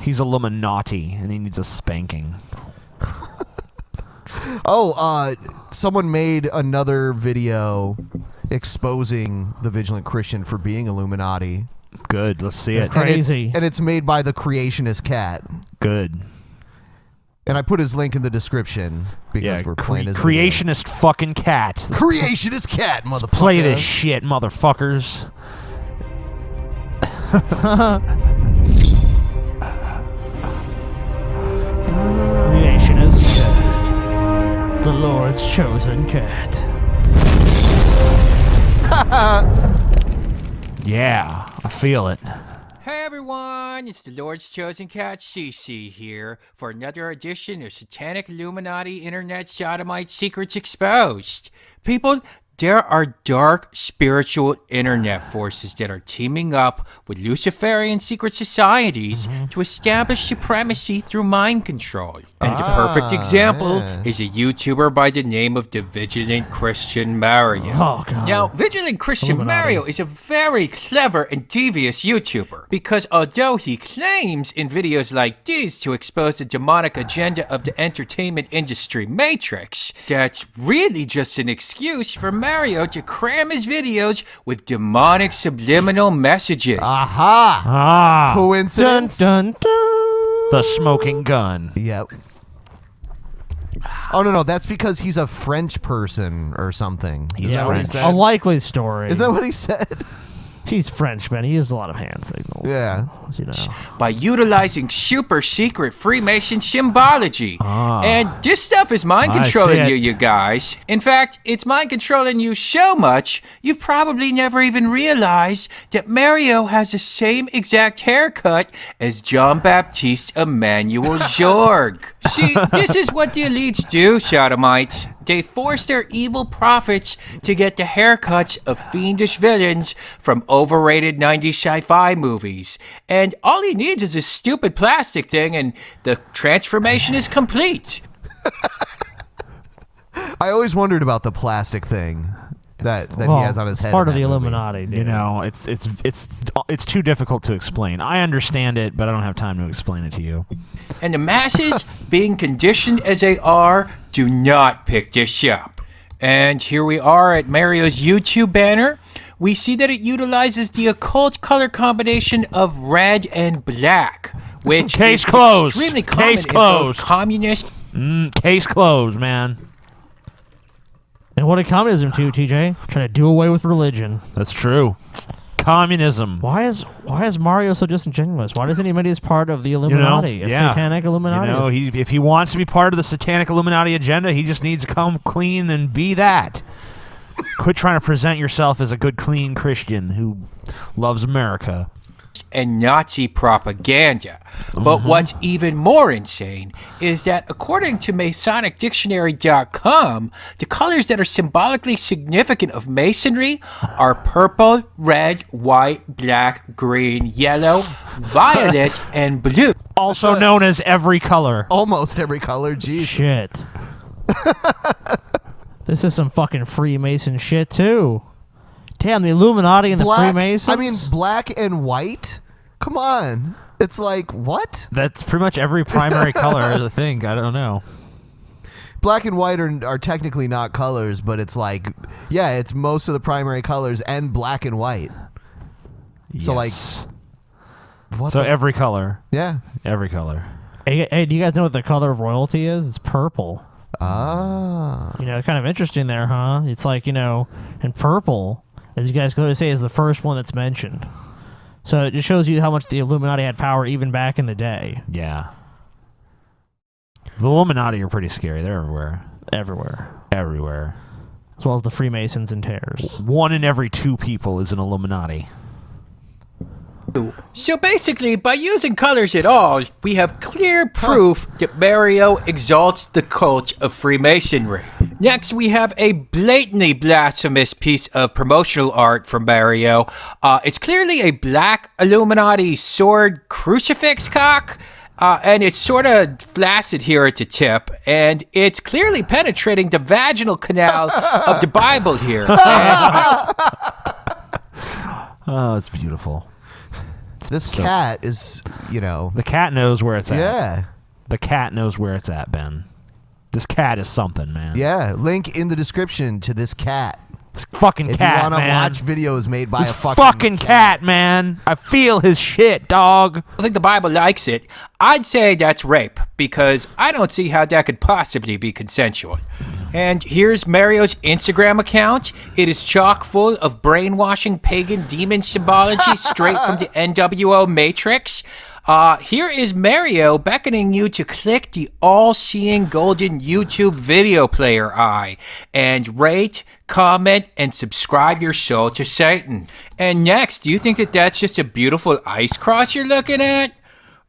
He's Illuminati, and he needs a spanking. Someone made another video exposing the Vigilant Christian for being Illuminati. Good, let's see it. Crazy. And it's made by the Creationist cat. Good. And I put his link in the description because we're playing his Creationist video. fucking cat. Creationist cat, motherfucker. Let's play this shit, motherfuckers. Creationist cat. The Lord's chosen cat. Yeah, I feel it. Hey everyone, it's the Lord's Chosen Cat CC here for another edition of Satanic Illuminati Internet Shodomite Secrets Exposed. People, there are dark spiritual internet forces that are teaming up with Luciferian secret societies to establish supremacy through mind control. And the perfect example is a YouTuber by the name of the Vigilant Christian Mario. Oh, God. Now, Vigilant Christian Mario is a very clever and devious YouTuber because although he claims in videos like these to expose the demonic agenda of the entertainment industry matrix, that's really just an excuse for Mario to cram his videos with demonic subliminal messages. Aha! Coincidence? Dun, dun. The smoking gun. Yep. Oh, no, that's because he's a French person or something. He's Is that what he French. said? A likely story. Is that what he said? He's French, man. He uses a lot of hand signals. Yeah. You know. By utilizing super secret Freemason symbology. And this stuff is mind I controlling see it. you guys. In fact, it's mind controlling you so much, you've probably never even realized that Mario has the same exact haircut as Jean-Baptiste Emmanuel Jorg. See, this is what the elites do, Shodomites. They force their evil prophets to get the haircuts of fiendish villains from overrated 90s sci-fi movies. And all he needs is a stupid plastic thing and the transformation is complete. I always wondered about the plastic thing that he has on his head. Part in of the that movie. Illuminati, dude. You know, it's too difficult to explain. I understand it, but I don't have time to explain it to you. And the masses, being conditioned as they are, do not pick this up. And here we are at Mario's YouTube banner. We see that it utilizes the occult color combination of red and black, which Case is closed. extremely common Case in closed. both communist. Case closed, man. And what did communism do, TJ? Trying to do away with religion. That's true. Communism. Why is Mario so disingenuous? Why doesn't he admit he's part of the Illuminati? A satanic Illuminati? You know, if he wants to be part of the satanic Illuminati agenda, he just needs to come clean and be that. Quit trying to present yourself as a good, clean Christian who loves America. And Nazi propaganda. But what's even more insane is that according to MasonicDictionary.com, the colors that are symbolically significant of Masonry are purple, red, white, black, green, yellow, violet, and blue. Also known as every color. Almost every color. Jesus. Shit. This is some fucking Freemason shit, too. Damn, the Illuminati and the Freemasons? I mean, black and white? Come on. It's like, what? That's pretty much every primary color, I think. I don't know. Black and white are technically not colors, but it's like, yeah, it's most of the primary colors and black and white. So, like, what? So every color. Yeah. Every color. Hey, do you guys know what the color of royalty is? It's purple. Ah. You know, kind of interesting there, huh? It's like, you know, and purple, as you guys clearly say, is the first one that's mentioned. So it just shows you how much the Illuminati had power even back in the day. Yeah. The Illuminati are pretty scary. They're everywhere. Everywhere. As well as the Freemasons and Terrors. 1 in every 2 people is an Illuminati. So basically, by using colors at all, we have clear proof that Mario exalts the cult of Freemasonry. Next, we have a blatantly blasphemous piece of promotional art from Mario. It's clearly a black Illuminati sword crucifix cock. And it's sort of flaccid here at the tip, and it's clearly penetrating the vaginal canal of the Bible here. Oh, it's beautiful. This cat is, The cat knows where it's at. Yeah. The cat knows where it's at, Ben. This cat is something, man. Yeah. Link in the description to this cat. This fucking If cat, you want to man. watch videos made by This a fucking cat, man. I feel his shit, dog. I think the Bible likes it. I'd say that's rape because I don't see how that could possibly be consensual. And here's Mario's Instagram account. It is chock full of brainwashing pagan demon symbology straight from the NWO Matrix. Here is Mario beckoning you to click the all-seeing golden YouTube video player eye and rate, comment, and subscribe your soul to Satan. And next, do you think that that's just a beautiful ice cross you're looking at?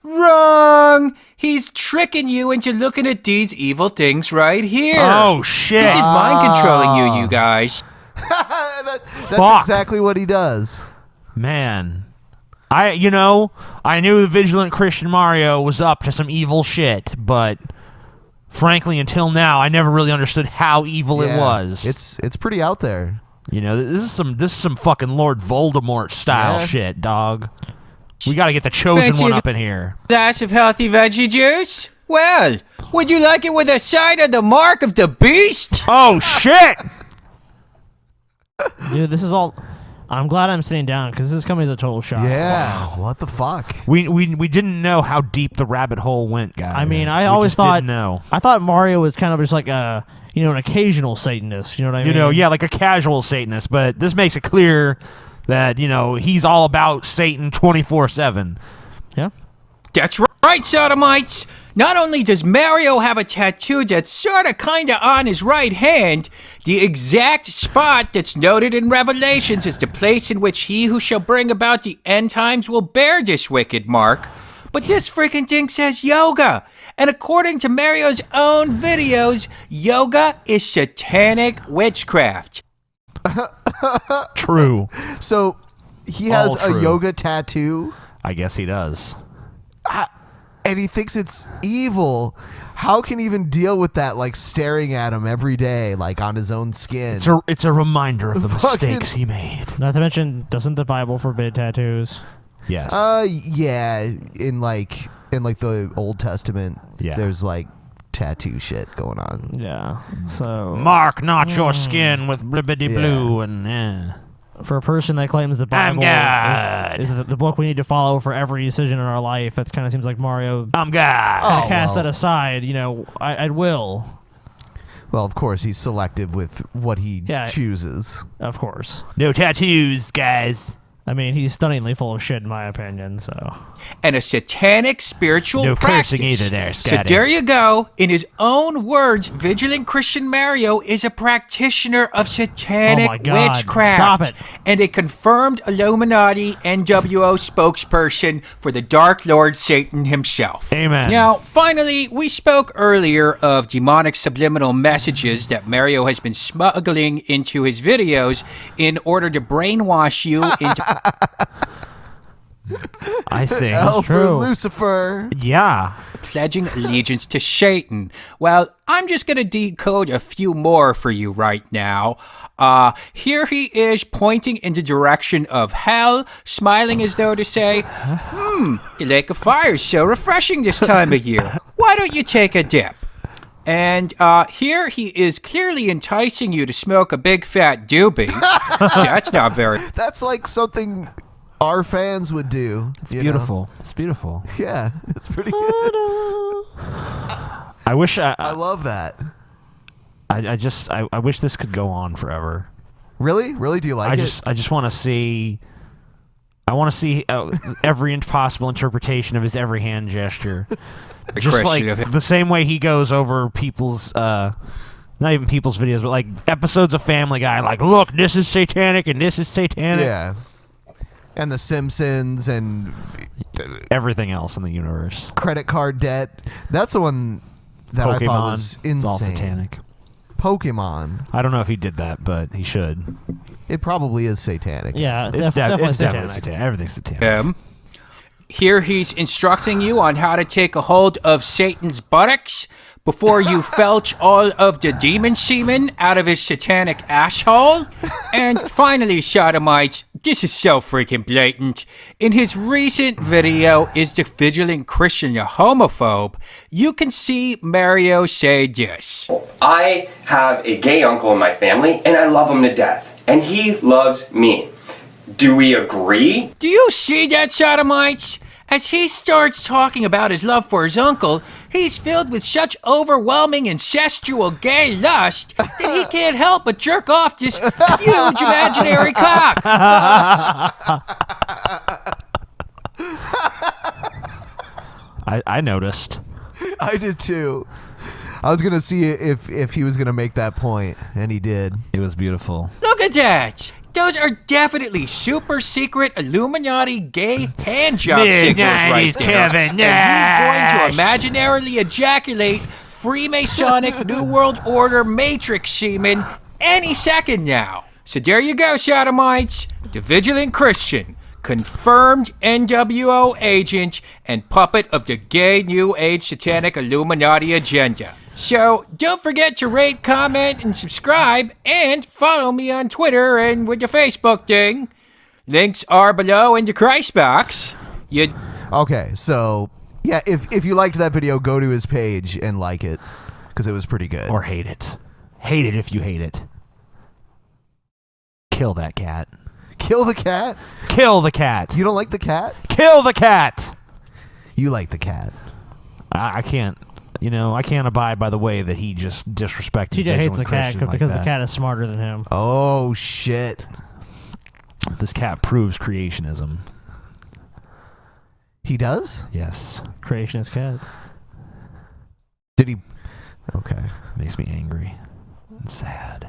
Wrong! He's tricking you into looking at these evil things right here. Oh, shit. This is mind controlling you guys. That's Fuck. exactly what he does. Man. I knew the Vigilant Christian Mario was up to some evil shit, but frankly, until now, I never really understood how evil it was. It's pretty out there. This is some fucking Lord Voldemort style Yeah. shit, dog. We got to get the chosen Fancy one a up in here. Glass of healthy veggie juice? Well, would you like it with a side of the mark of the beast? Oh shit! Dude, this is all. I'm glad I'm sitting down because this is coming as a total shock. Yeah. What the fuck? We didn't know how deep the rabbit hole went, guys. I mean, I We always just thought. didn't know. I thought Mario was kind of just like an occasional Satanist. You know what I mean? Yeah, like a casual Satanist, but this makes it clear that he's all about Satan 24/7. Yeah. That's right, Sodomites. Not only does Mario have a tattoo that's sorta kinda on his right hand, the exact spot that's noted in Revelations is the place in which he who shall bring about the end times will bear this wicked mark. But this freaking thing says yoga. And according to Mario's own videos, yoga is satanic witchcraft. True. So he has All a true. yoga tattoo I guess he does. and he thinks it's evil. How can he even deal with that, like staring at him every day, like on his own skin? It's a reminder of the Fucking- mistakes he made. Not to mention, doesn't the Bible forbid tattoos? Yes. Yeah, in the Old Testament, Yeah. there's like tattoo shit going on. Yeah. So Mark not your skin with blibbity blue and for a person that claims the Bible God. is the book we need to follow for every decision in our life, that kind of seems like Mario I'm God. kind of cast well. that aside. I will, Well, of course, he's selective with what he Yeah. chooses. of course. No tattoos, guys. I mean, he's stunningly full of shit, in my opinion. So And a satanic spiritual No practice. cursing either there, So Scotty. there you go. In his own words, Vigilant Christian Mario is a practitioner of satanic Oh my God. witchcraft. Stop it. And a confirmed Illuminati NWO spokesperson for the Dark Lord Satan himself. Amen. Now, finally, we spoke earlier of demonic subliminal messages that Mario has been smuggling into his videos in order to brainwash you into I see. Elf true. Lucifer. Yeah. pledging allegiance to Satan. Well, I'm just going to decode a few more for you right now. Here he is pointing in the direction of hell, smiling as though to say, the lake of fire is so refreshing this time of year. Why don't you take a dip? And here he is clearly enticing you to smoke a big fat doobie. That's not very... That's like something our fans would do. It's beautiful. It's beautiful. Yeah, it's pretty good. I wish I love that. I wish this could go on forever. Really? Really? Do you like it? I just want to see. I want to see every possible interpretation of his every hand gesture. Just like the same way he goes over people's, not even people's videos, but like episodes of Family Guy. Like, look, this is satanic and this is satanic. Yeah. And The Simpsons and Everything else in the universe. credit card debt. That's the one that I thought was Pokemon. It's all insane. satanic. Pokemon. I don't know if he did that, but he should. It probably is satanic. yeah, It's definitely definitely satanic. satanic. Everything's satanic. Here he's instructing you on how to take a hold of Satan's buttocks before you felch all of the demon semen out of his satanic asshole. And finally, Shodomites, this is so freaking blatant. In his recent video, Is the Vigilant Christian a Homophobe? You can see Mario say this. I have a gay uncle in my family, and I love him to death. And he loves me. Do we agree? Do you see that, Shodomites? As he starts talking about his love for his uncle, he's filled with such overwhelming incestual gay lust that he can't help but jerk off this huge imaginary cock. I noticed. I did too. I was gonna see if he was gonna make that point, and he did. It was beautiful. Look at that! Those are definitely super secret Illuminati gay hand job signals right there. Kevin And he's going to imaginarily ejaculate Freemasonic New World Order Matrix semen any second now. So there you go, Shodomites. The Vigilant Christian, confirmed NWO agent and puppet of the gay New Age satanic Illuminati agenda. So don't forget to rate, comment, and subscribe, and follow me on Twitter and with the Facebook thing. Links are below in the Christ box. Okay, so yeah, if you liked that video, go to his page and like it, because it was pretty good. Or hate it. Hate it if you hate it. Kill that cat. Kill the cat? Kill the cat. You don't like the cat? Kill the cat. You like the cat. I can't. You know, I can't abide by the way that he just disrespected TJ hates the cat Christian because like the cat is smarter than him. Oh, shit. This cat proves creationism. He does? Yes. Creationist cat. Did he? Okay. Makes me angry and sad.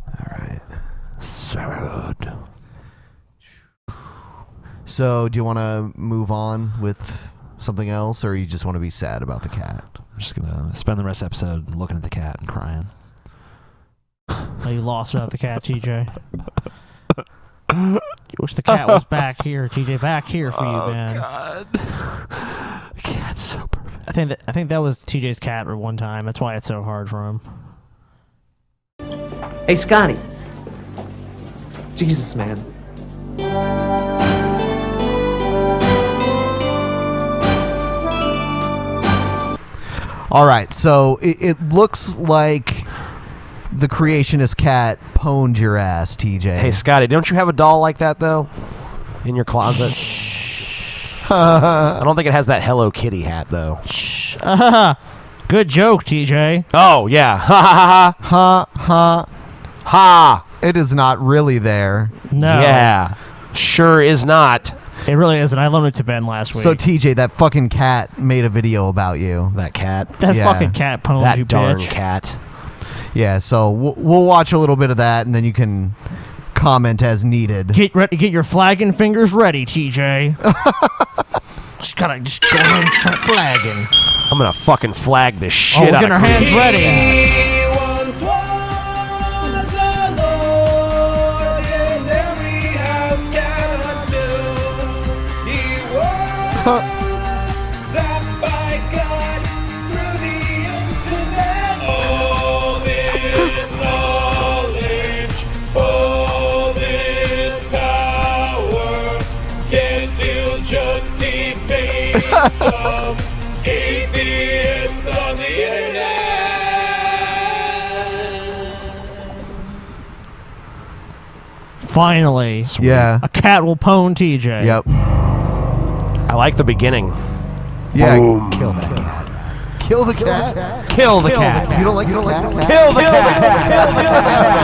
All right. Sad. So, do you want to move on with something else, or you just want to be sad about the cat? I'm just going to spend the rest of the episode looking at the cat and crying. Oh, you lost without the cat, TJ. You wish the cat was back here, TJ. Back here for you, man. God. The cat's so perfect. I think that was TJ's cat at one time. That's why it's so hard for him. Hey, Scotty. Jesus, man. All right, so it looks like the Creationist cat pwned your ass, TJ. Hey, Scotty, don't you have a doll like that, though? In your closet? I don't think it has that Hello Kitty hat, though. Good joke, TJ. Oh, yeah. Ha, ha, ha, Ha, ha. ha. It is not really there. No. Yeah. Sure is not. It really isn't. I loaned it to Ben last week. So, TJ, that fucking cat made a video about you. That cat. that yeah. fucking cat pwned That you, darn bitch. cat. Yeah, so we'll watch a little bit of that, and then you can comment as needed. Get your flagging fingers ready, TJ. just go ahead and start flagging. I'm gonna fucking flag this shit We're out getting of our hands Creation. ready. Some atheists on the internet. Finally. Yeah. A cat will pwn TJ. Yep. I like the beginning. Yeah. Boom. Kill that cat. Kill the cat? Kill the cat. You don't like the cat? Kill the cat.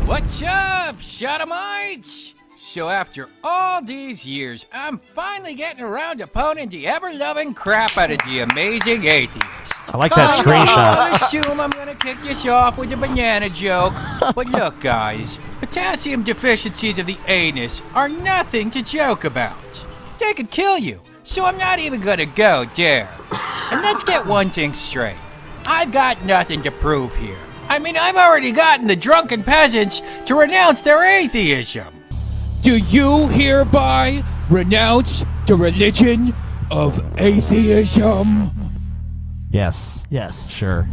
What's up, Shodomites? So after all these years, I'm finally getting around to pwning the ever-loving crap out of the Amazing Atheist. I like that screenshot. I assume I'm going to kick this off with a banana joke. But look, guys, potassium deficiencies of the anus are nothing to joke about. They could kill you, so I'm not even going to go there. And let's get one thing straight. I've got nothing to prove here. I mean, I've already gotten the Drunken Peasants to renounce their atheism. Do you hereby renounce the religion of atheism? Yes. Yes. Sure.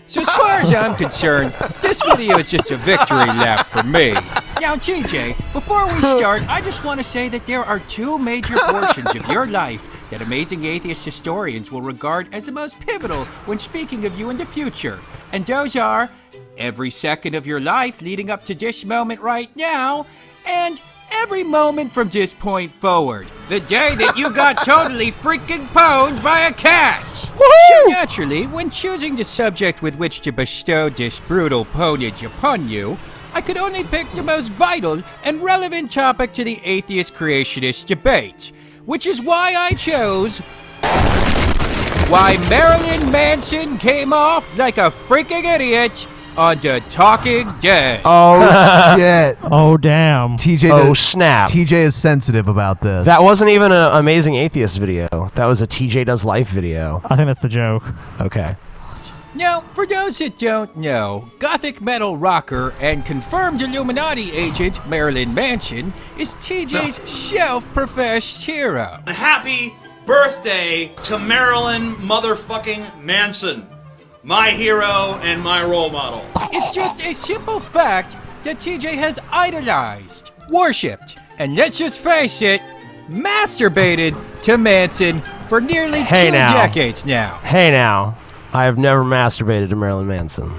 So as far as I'm concerned, this video is just a victory lap for me. Now, TJ, before we start, I just want to say that there are two major portions of your life that Amazing Atheist historians will regard as the most pivotal when speaking of you in the future. And those are every second of your life leading up to this moment right now, and every moment from this point forward. The day that you got totally freaking pwned by a cat. So naturally, when choosing the subject with which to bestow this brutal ponage upon you, I could only pick the most vital and relevant topic to the atheist-creationist debate, which is why I chose why Marilyn Manson came off like a freaking idiot on The Talking Dead. Oh, shit. Oh, damn. TJ snap. TJ is sensitive about this. That wasn't even an Amazing Atheist video. That was a TJ Does Life video. I think that's the joke. Okay. Now, for those that don't know, gothic metal rocker and confirmed Illuminati agent Marilyn Manson is TJ's self-professed hero. Happy birthday to Marilyn motherfucking Manson, my hero and my role model. It's just a simple fact that TJ has idolized, worshipped, and let's just face it, masturbated to Manson for nearly 2 decades now. Hey now. I have never masturbated to Marilyn Manson.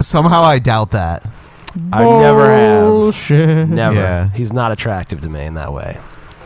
Somehow I doubt that. I never have. Bullshit. Never. Yeah. He's not attractive to me in that way.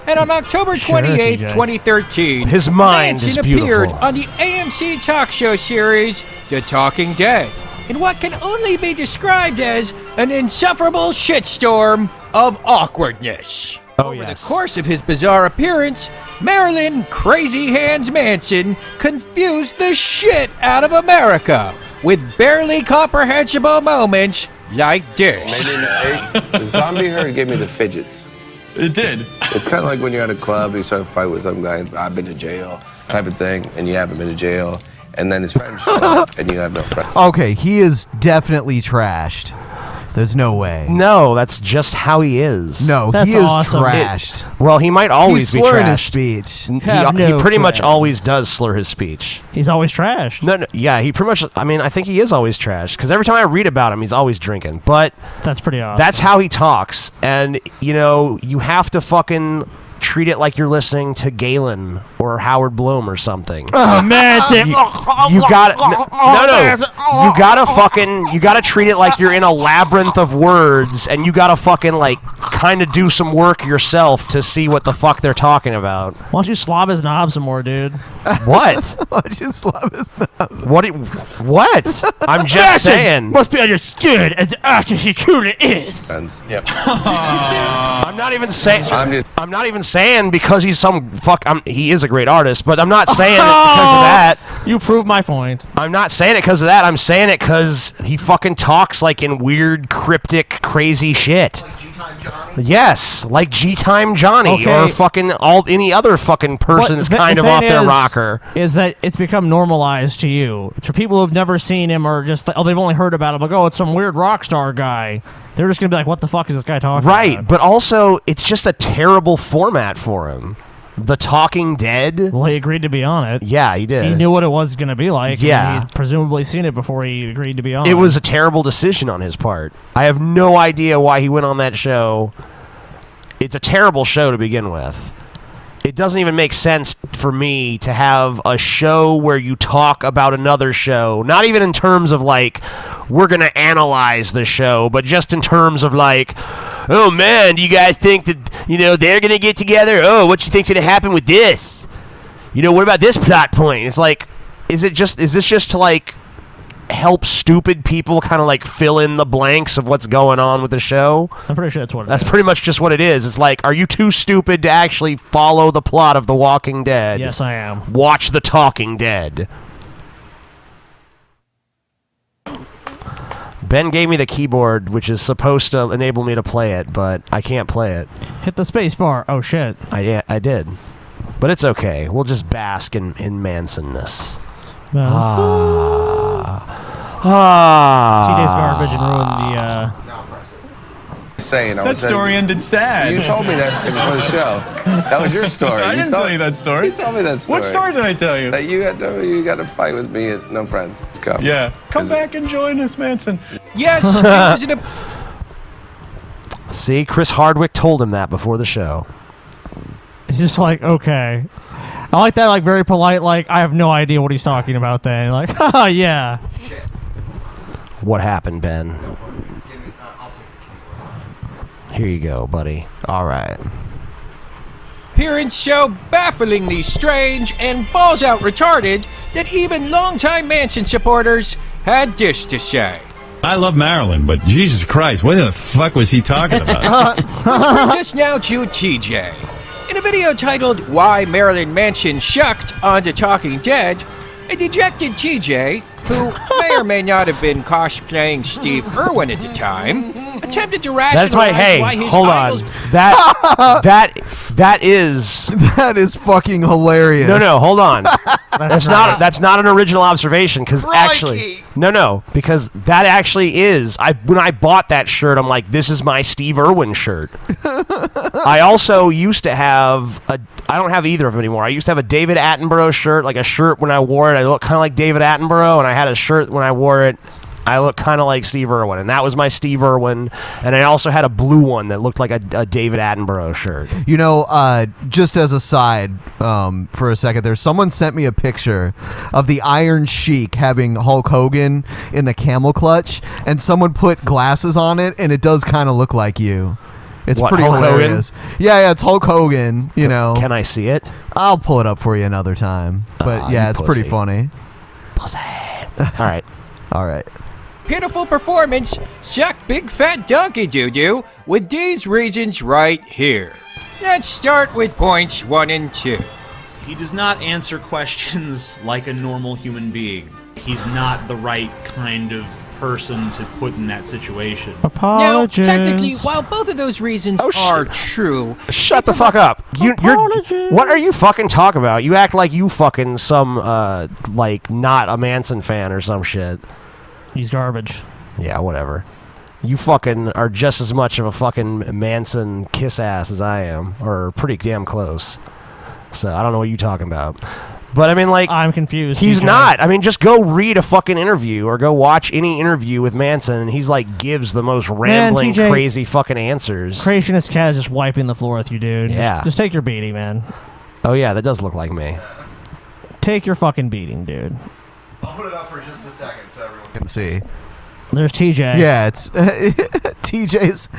And on October 28, TJ. 2013, His mind Manson is beautiful. appeared on the AMC talk show series The Talking Dead in what can only be described as an insufferable shitstorm of awkwardness. Over the course of his bizarre appearance, Marilyn Crazy Hands Manson confused the shit out of America with barely comprehensible moments like this. The zombie herd gave me the fidgets. It did. It's kind of like when you're at a club, you start to fight with some guy, I've been to jail, type of thing, and you haven't been to jail, and then his friends show up, and you have no friends. Okay, he is definitely trashed. There's no way. No, that's just how he is. No, That's he is awesome. trashed. Well, he might always He's be slurring his trashed. speech. Have He no pretty much friends. always does slur his speech. He's always trashed. No, yeah, he pretty much, I mean, I think he is always trashed, because every time I read about him, he's always drinking. But That's pretty awesome. that's how he talks, and, you know, you have to fucking treat it like you're listening to Galen or Howard Bloom or something. Manson. You gotta you gotta treat it like you're in a labyrinth of words, and you gotta fucking like kind of do some work yourself to see what the fuck they're talking about. Why don't you slob his knob some more, dude? What? Why'd you slap his nose? What? I'm just saying. Must be understood as the artist he truly is. Friends. Yep. I'm not even saying. I'm not even saying because he's some fuck. He is a great artist, but I'm not saying it because of that. You prove my point. I'm not saying it because of that. I'm saying it because he fucking talks like in weird, cryptic, crazy shit. Like G-Time Johnny? Yes, like G-Time Johnny Okay. or fucking any other fucking person that's kind of off their rocker. Is that it's become normalized to you. It's for people who've never seen him or just, they've only heard about him. Like, oh, it's some weird rock star guy. They're just going to be like, what the fuck is this guy talking about? Right, but also, it's just a terrible format for him. The Talking Dead. Well, he agreed to be on it. Yeah, he did. He knew what it was going to be like. Yeah. And he'd presumably seen it before he agreed to be on it. It was a terrible decision on his part. I have no idea why he went on that show. It's a terrible show to begin with. It doesn't even make sense for me to have a show where you talk about another show, not even in terms of like, we're going to analyze the show, but just in terms of like, oh man, do you guys think that, you know, they're going to get together? Oh, what you think's going to happen with this? You know, what about this plot point? It's like, is this just to like help stupid people kind of like fill in the blanks of what's going on with the show? I'm pretty sure that's what it is. That's pretty much just what it is. It's like, are you too stupid to actually follow the plot of The Walking Dead? Yes, I am. Watch The Talking Dead. Ben gave me the keyboard, which is supposed to enable me to play it, but I can't play it. Hit the space bar. Oh, shit. I did. But it's okay. We'll just bask in Manson-ness. TJ's garbage and ruined the, saying. That story ended sad. You told me that before the show. That was your story. I didn't tell you that story. You told me that story. What story did I tell you? That you got to fight with me at No Friends. Come. Yeah. Come back and join us, Manson. Yes. See, Chris Hardwick told him that before the show. He's just like, okay. I like that, like, very polite, like, I have no idea what he's talking about then. Like, haha, yeah. What happened, Ben? Here you go, buddy. All right. Appearance so bafflingly strange and balls out retarded that even longtime Manson supporters had this to say. I love Marilyn, but Jesus Christ, what the fuck was he talking about? Which brings us now to TJ. In a video titled Why Marilyn Manson Shucked on the Talking Dead, a dejected TJ, who may or may not have been cosplaying Steve Irwin at the time, attempted to rationalize why his hold idols... on. That is fucking hilarious. No, hold on. That's not an original observation because actually because that actually is. When I bought that shirt, I'm like, this is my Steve Irwin shirt. I also used to have I don't have either of them anymore. I used to have a David Attenborough shirt, like a shirt when I wore it, I looked kind of like David Attenborough, and I had a shirt when I wore it, I looked kind of like Steve Irwin, and that was my Steve Irwin. And I also had a blue one that looked like a David Attenborough shirt. You know, just as a side, for a second there, someone sent me a picture of the Iron Sheik having Hulk Hogan in the camel clutch, and someone put glasses on it, and it does kind of look like you. It's pretty Hulk hilarious. Hogan? Yeah, it's Hulk Hogan, you know. Can I see it? I'll pull it up for you another time. But yeah, it's pretty funny. Pussy. All right. All right. Pitiful performance, suck big fat donkey doo-doo, with these reasons right here. Let's start with points 1 and 2. He does not answer questions like a normal human being. He's not the right kind of person to put in that situation. Apologies. Now, technically, while both of those reasons are true... Shut the fuck up. What are you fucking talking about? You act like you fucking some, like, not a Manson fan or some shit. He's garbage. Yeah, whatever. You fucking are just as much of a fucking Manson kiss ass as I am, or pretty damn close. So I don't know what you're talking about. But I mean, like, I'm confused. He's TJ. not. I mean, just go read a fucking interview or go watch any interview with Manson, and he's like gives the most rambling, TJ, crazy fucking answers. Creationist cat is just wiping the floor with you, dude. Yeah. Just take your beating, man. Oh yeah, that does look like me. Take your fucking beating, dude. I'll put it up for just a second so everyone can see. There's TJ. Yeah, it's TJ's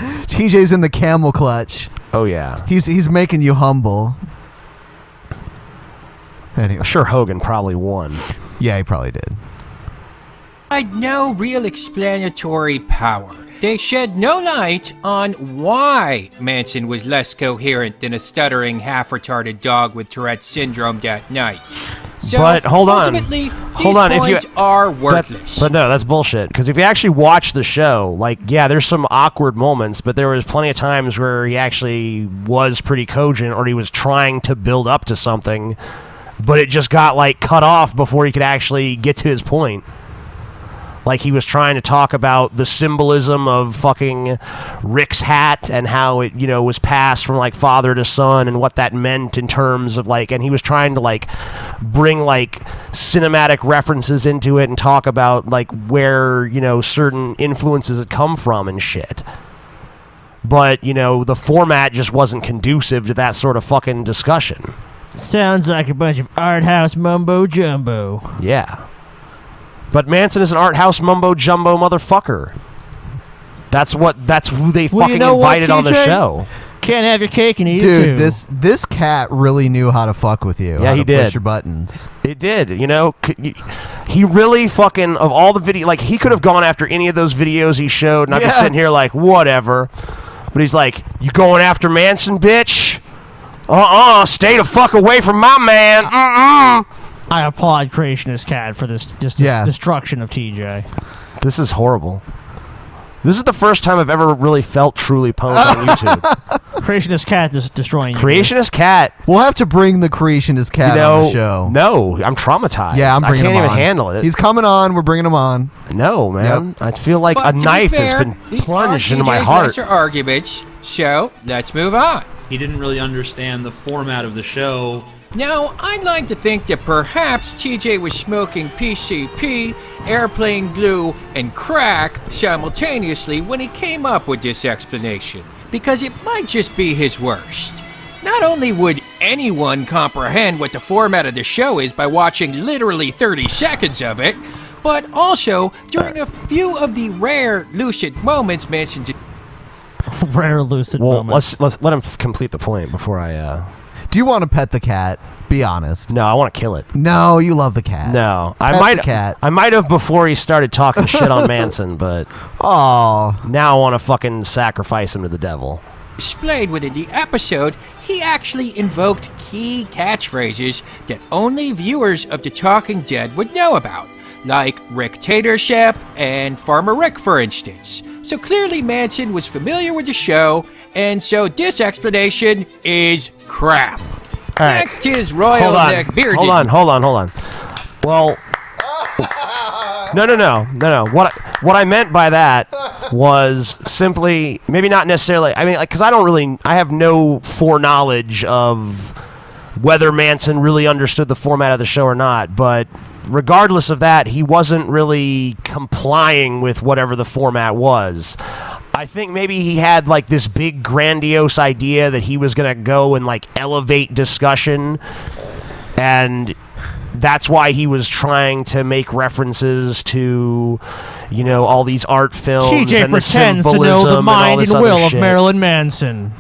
in the camel clutch. Oh yeah. He's making you humble. Anyway. I'm sure Hogan probably won. Yeah, he probably did. Had no real explanatory power. They shed no light on why Manson was less coherent than a stuttering, half-retarded dog with Tourette's syndrome that night. So, but hold on, ultimately, these points are worthless. But no, that's bullshit. Because if you actually watch the show, like, yeah, there's some awkward moments, but there was plenty of times where he actually was pretty cogent, or he was trying to build up to something, but it just got, like, cut off before he could actually get to his point. Like, he was trying to talk about the symbolism of fucking Rick's hat and how it, you know, was passed from, like, father to son and what that meant in terms of, like, and he was trying to, like, bring, like, cinematic references into it and talk about, like, where, you know, certain influences had come from and shit. But, you know, the format just wasn't conducive to that sort of fucking discussion. Sounds like a bunch of art house mumbo jumbo. Yeah. But Manson is an art house mumbo jumbo motherfucker. That's who they fucking invited on the show. Can't have your cake and eat it too. Dude, this cat really knew how to fuck with you. Yeah, how he to did. Push your buttons. It did, you know. He really fucking, of all the video, like, he could have gone after any of those videos he showed, and I'm just sitting here like, whatever. But he's like, you going after Manson, bitch? Stay the fuck away from my man. I applaud Creationist cat for this destruction of TJ. This is horrible. This is the first time I've ever really felt truly punked on YouTube. Creationist cat is destroying you. Creationist cat. We'll have to bring the Creationist cat on the show. No, I'm traumatized. Yeah, I'm bringing him on. I can't even handle it. He's coming on. We're bringing him on. No, man. Yep. I feel like But a to knife be fair, has been these plunged are into my TJ's heart. lesser arguments, so let's move on. He didn't really understand the format of the show. Now, I'd like to think that perhaps TJ was smoking PCP, airplane glue, and crack simultaneously when he came up with this explanation, because it might just be his worst. Not only would anyone comprehend what the format of the show is by watching literally 30 seconds of it, but also during a few of the rare lucid moments mentioned. Rare lucid Well, moments. let's let him complete the point before I. Do you want to pet the cat? Be honest. No, I want to kill it. No, you love the cat. No, Pet the cat. I might have before he started talking shit on Manson, but Oh, now I want to fucking sacrifice him to the devil. Displayed within the episode, he actually invoked key catchphrases that only viewers of The Talking Dead would know about, like Ricktatorship and Farmer Rick, for instance. So clearly Manson was familiar with the show, and so this explanation is crap. All right. Next is Royal Hold on. Neck Bearded. Hold on. Well, no. What I meant by that was simply, maybe not necessarily, I mean, like, because I have no foreknowledge of whether Manson really understood the format of the show or not, but regardless of that, he wasn't really complying with whatever the format was. I think maybe he had like this big grandiose idea that he was going to go and like elevate discussion, and that's why he was trying to make references to, you know, all these art films TJ and the pretends to symbolism know the and all mind this and other will of shit. Marilyn Manson.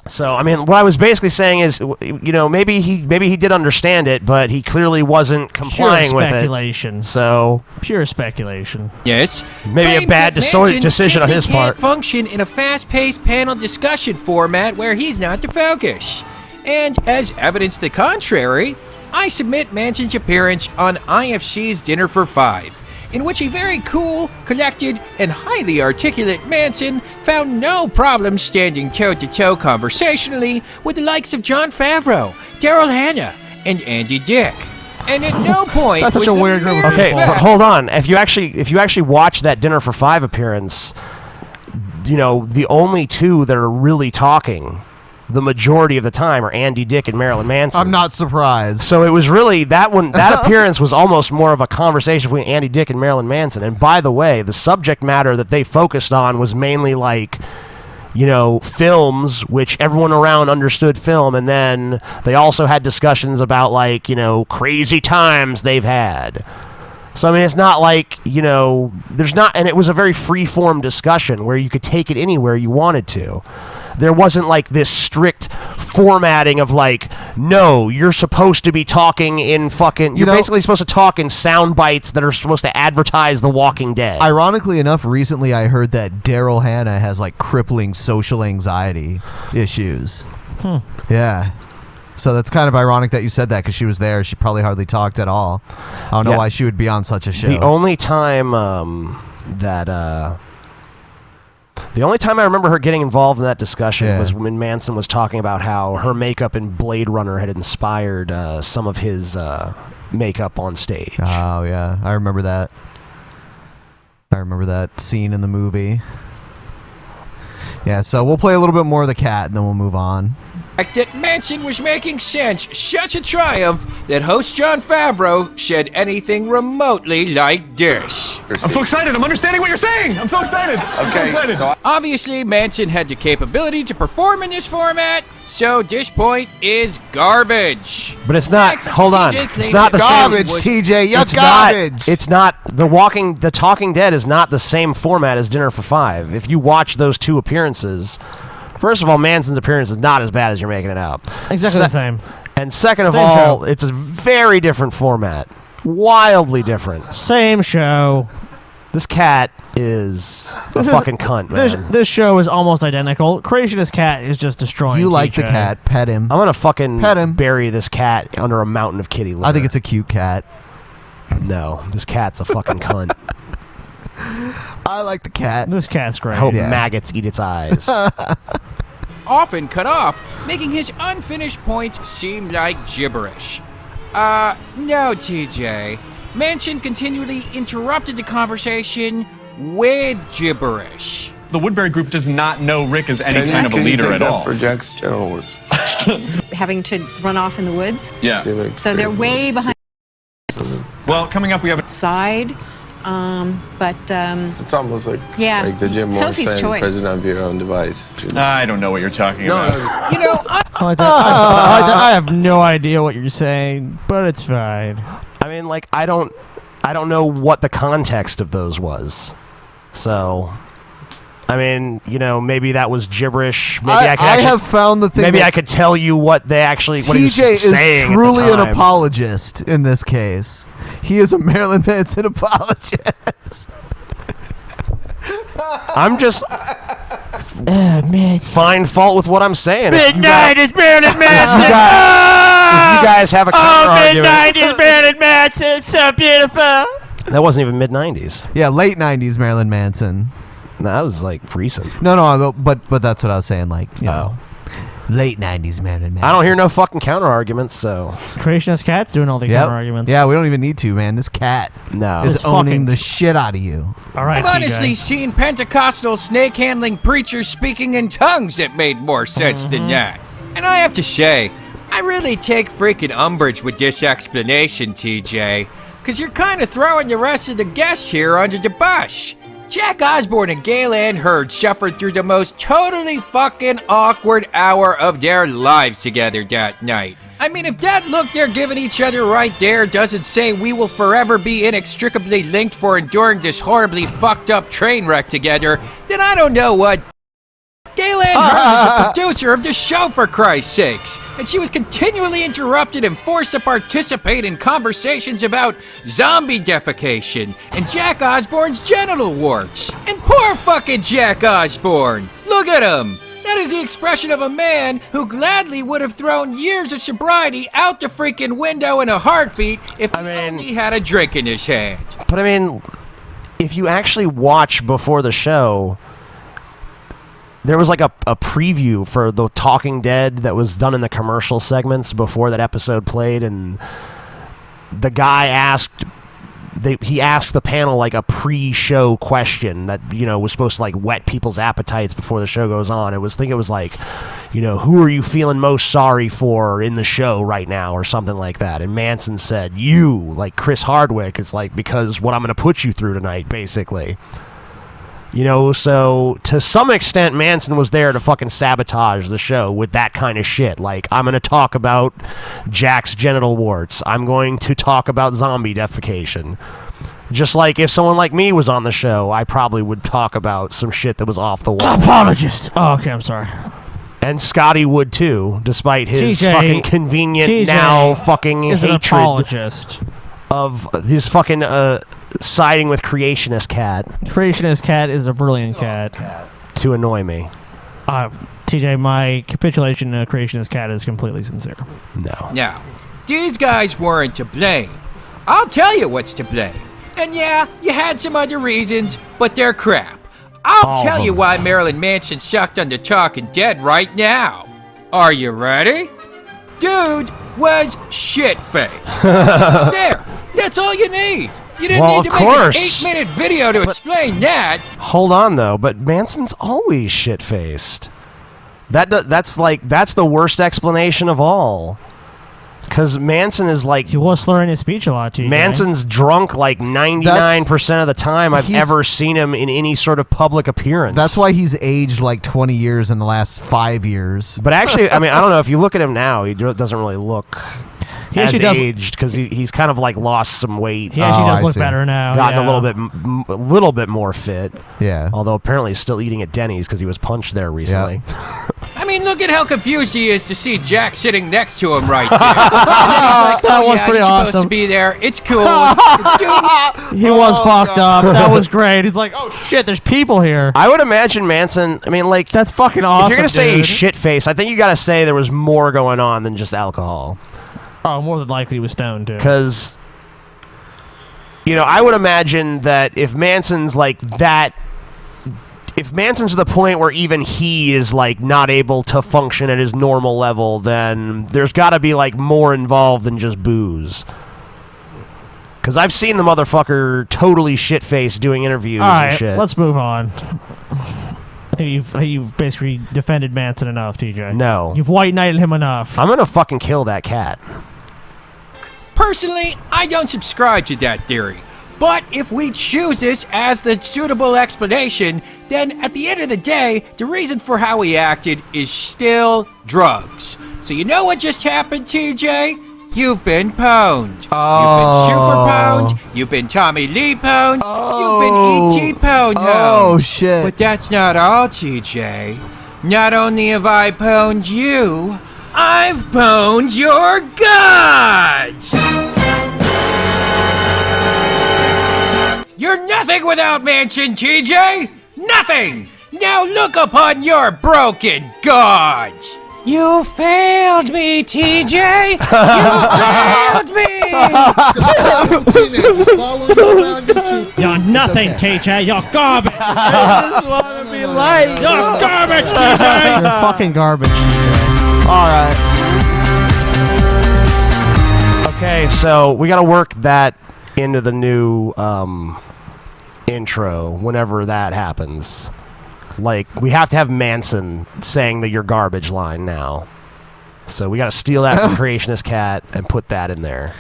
So, I mean, what I was basically saying is, you know, maybe he did understand it, but he clearly wasn't complying Pure with speculation. it. So, Pure speculation. Yes. maybe a bad decision on his simply part. Can't function in a fast-paced panel discussion format where he's not the focus. And as evidence to the contrary, I submit Manson's appearance on IFC's Dinner for Five, in which a very cool, collected, and highly articulate Manson found no problem standing toe-to-toe conversationally with the likes of Jon Favreau, Daryl Hannah, and Andy Dick. And at no point That's was such a the weird group of mere Okay, people. fact- hold on. If you actually watch that Dinner for Five appearance, you know, the only two that are really talking the majority of the time are Andy Dick and Marilyn Manson. I'm not surprised. So it was really that one. That appearance was almost more of a conversation between Andy Dick and Marilyn Manson. And by the way, the subject matter that they focused on was mainly like, you know, films, which everyone around understood film, and then they also had discussions about like, you know, crazy times they've had. So I mean, it's not like, you know, there's not, and it was a very free-form discussion where you could take it anywhere you wanted to. There wasn't like this strict formatting of like, no, you're supposed to be talking in fucking, you're basically supposed to talk in sound bites that are supposed to advertise The Walking Dead. Ironically enough, recently I heard that Daryl Hannah has like crippling social anxiety issues. Yeah. So that's kind of ironic that you said that, because she was there. She probably hardly talked at all. I don't know Yeah. why she would be on such a show. The only time the only time I remember her getting involved in that discussion was when Manson was talking about how her makeup in Blade Runner had inspired some of his makeup on stage. Oh, yeah. I remember that. I remember that scene in the movie. Yeah, so we'll play a little bit more of the cat, and then we'll move on. That Manson was making sense, such a triumph that host Jon Favreau said anything remotely like this. I'm so excited. I'm understanding what you're saying. I'm so excited. Okay, I'm so excited. Obviously, Manson had the capability to perform in this format, so this point is garbage. But it's not. Next, Hold on. TJ It's claimed not the that same. Garbage, TJ. You're It's garbage. Not, it's not the Talking Dead is not the same format as Dinner for Five. If you watch those two appearances, first of all, Manson's appearance is not as bad as you're making it out. Exactly the same. And second of Same all, show. it's a very different format. Wildly different. Same show. This cat is a fucking cunt, man. This show is almost identical. Creationist cat is just destroying. You like the TJ. cat. Pet him. I'm gonna fucking Pet him. bury this cat under a mountain of kitty litter. I think it's a cute cat. No, this cat's a fucking cunt. I like the cat. This cat's I great. hope maggots eat its eyes. Often cut off, making his unfinished points seem like gibberish. No, TJ. Manson continually interrupted the conversation with gibberish. The Woodbury Group does not know Rick as any Can kind of a you leader take at that all. for Jack's general words? Having to run off in the woods. Yeah. So they're way behind Well, coming up, we have a side. It's almost like Yeah. the Jim Sophie's Morrison, choice. president of your own device. I don't know what you're talking about. You know, I have no idea what you're saying, but it's fine. I mean, like, I don't know what the context of those was. So, I mean, you know, maybe that was gibberish. Maybe I have found the thing. Maybe I could tell you what they actually. What he was TJ saying is truly at the an time. apologist in this case. He is a Marilyn Manson apologist. I'm just find fault with what I'm saying. Midnight is Marilyn Manson. If you guys have a counter argument, midnight is Marilyn Manson. So beautiful. that wasn't even mid-90s. Yeah, late 90s Marilyn Manson. No, that was like recent. No, but that's what I was saying. Like, you know, late 90s Marilyn Manson. I don't hear no fucking counter arguments. So Creationist cat's doing all the Yep. counter arguments. Yeah, we don't even need to, man. This cat is It's owning fucking- the shit out of you. All right, I've honestly seen Pentecostal snake-handling preachers speaking in tongues that made more sense than that. And I have to say, I really take freaking umbrage with this explanation, TJ, because you're kind of throwing the rest of the guests here under the bus. Jack Osbourne and Gail Ann Hurd suffered through the most totally fucking awkward hour of their lives together that night. I mean, if that look they're giving each other right there doesn't say we will forever be inextricably linked for enduring this horribly fucked up train wreck together, then I don't know what. Gail Ann Hurd is the producer of the show, for Christ's sakes, and she was continually interrupted and forced to participate in conversations about zombie defecation and Jack Osbourne's genital warts. And poor fucking Jack Osbourne! Look at him! That is the expression of a man who gladly would have thrown years of sobriety out the freaking window in a heartbeat if he only had a drink in his hand. But I mean, if you actually watch before the show, there was like a preview for The Talking Dead that was done in the commercial segments before that episode played, and the guy asked the panel like a pre-show question that, you know, was supposed to like whet people's appetites before the show goes on. It was like, you know, who are you feeling most sorry for in the show right now or something like that. And Manson said, you, like Chris Hardwick. It's like, because what I'm going to put you through tonight, basically. You know, so to some extent, Manson was there to fucking sabotage the show with that kind of shit. Like, I'm going to talk about Jack's genital warts. I'm going to talk about zombie defecation. Just like if someone like me was on the show, I probably would talk about some shit that was off the wall. Apologist. Oh, okay, I'm sorry. And Scotty would too, despite his TJ fucking convenient TJ now fucking is an hatred apologist of his fucking siding with Creationist cat. Creationist cat is a brilliant cat. To annoy me. TJ, my capitulation to Creationist cat is completely sincere. No. Now, these guys weren't to blame. I'll tell you what's to blame. And yeah, you had some other reasons, but they're crap. I'll tell you why Marilyn Manson sucked on the Talking Dead right now. Are you ready? Dude was shit-faced. There, that's all you need. You didn't need to make an 8-minute video to explain that. Hold on, though, but Manson's always shit-faced. That's the worst explanation of all. Because Manson is like... He was slurring his speech a lot, TJ. Manson's drunk like 99% of the time I've ever seen him in any sort of public appearance. That's why he's aged like 20 years in the last 5 years. But actually, I mean, I don't know. If you look at him now, he doesn't really look He as actually does- aged because he's kind of like lost some weight. He actually does look better now. Gotten yeah. a little bit more fit. Yeah. Although apparently he's still eating at Denny's because he was punched there recently. I mean, look at how confused he is to see Jack sitting next to him right there. And then he's like, That oh, was yeah, pretty you're supposed awesome. to be there. It's cool. It's doing... He was fucked up. That was great. He's like, oh shit, there's people here. I would imagine Manson. I mean, like that's fucking awesome. If you're gonna say dude. he's shit faced, I think you gotta say there was more going on than just alcohol. Oh, more than likely he was stoned too. Because I would imagine that if Manson's like that, if Manson's to the point where even he is like not able to function at his normal level, then there's got to be like more involved than just booze. Because I've seen the motherfucker totally shit-faced doing interviews and shit. Let's move on. I think you've basically defended Manson enough, TJ. No. You've white knighted him enough. I'm going to fucking kill that cat. Personally, I don't subscribe to that theory. But if we choose this as the suitable explanation, then at the end of the day, the reason for how he acted is still drugs. So you know what just happened, TJ? You've been pwned. Oh. You've been super pwned. You've been Tommy Lee pwned. Oh. You've been E.T. pwned. Oh, shit. But that's not all, TJ. Not only have I pwned you, I've pwned your gods! You're nothing without Manson, TJ! Nothing! Now look upon your broken gods! You failed me, TJ! You failed me! You're nothing, TJ. You're garbage. I just want to be like, you're garbage, TJ. You're fucking garbage, TJ. All right. Okay, so we got to work that into the new intro whenever that happens. Like, we have to have Manson saying the "you're garbage" line now. So we got to steal that from Creationist Cat and put that in there.